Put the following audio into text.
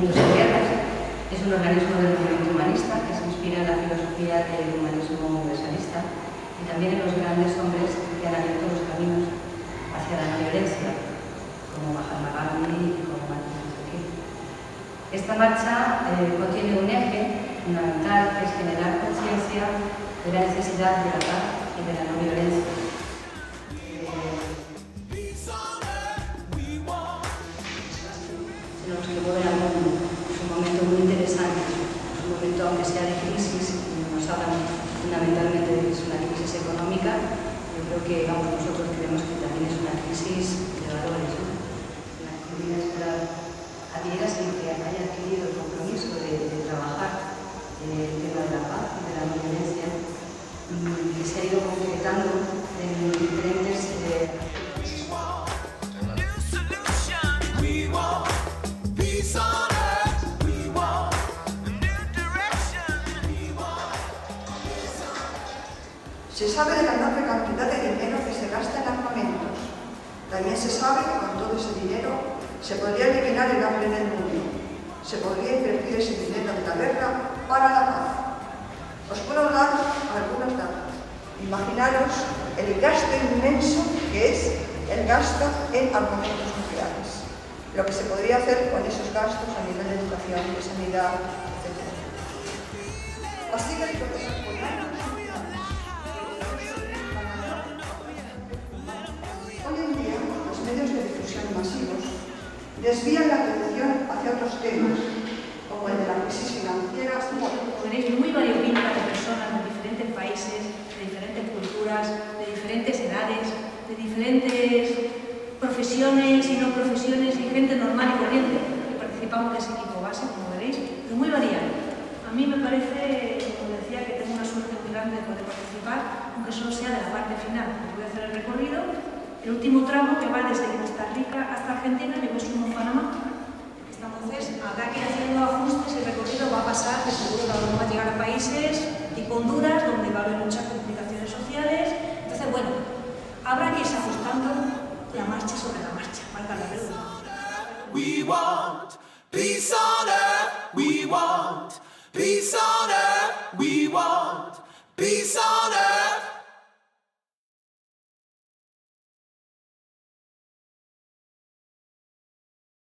Mundos y Guerras. Es un organismo del movimiento humanista que se inspira en la filosofía del humanismo universalista y también en los grandes hombres que han abierto los caminos hacia la no violencia, como Mahatma Gandhi y como Martin Luther King. Esta marcha contiene un eje fundamental que es generar conciencia de la necesidad de la paz y de la no violencia. Se nos remueve al mundo. Es un momento muy interesante, es un momento, aunque sea de crisis, nos hablan fundamentalmente de que es una crisis económica. Yo creo que nosotros creemos que también es una crisis de valores, ¿no? Una crisis que adhiera sin que haya adquirido el compromiso de trabajar el tema de la paz y de la no violencia, que se ha ido concretando en diferentes Se sabe de la enorme cantidad de dinero que se gasta en armamentos. También se sabe que con todo ese dinero se podría eliminar el hambre en el mundo. Se podría invertir ese dinero de la guerra para la paz. Os puedo dar algunos datos. Imaginaros el gasto inmenso que es el gasto en armamentos nucleares. Lo que se podría hacer con esos gastos a nivel de educación, de sanidad, etc. Así que hay que empezar con algo. Hoy en día, los medios de difusión masivos desvían la atención hacia otros temas, como el de la crisis financiera. Veréis muy variopinta de personas de diferentes países, de diferentes culturas, de diferentes edades, de diferentes profesiones y no profesiones, y gente normal y corriente que participamos de ese equipo base, como veréis, pero muy variado. A mí me parece, como decía, que tengo una suerte muy grande de poder participar, aunque solo sea de la parte final, porque voy a hacer el recorrido. El último tramo, que va desde Costa Rica hasta Argentina, luego sumo Panamá. Entonces, habrá que ir haciendo ajustes. El recorrido va a pasar, que seguro que vamos a llegar a países tipo Honduras, donde va a haber muchas complicaciones sociales. Entonces, bueno, habrá que irse ajustando la marcha sobre la marcha, marca la redundancia. We want peace on earth, we want peace on earth, we want peace on earth.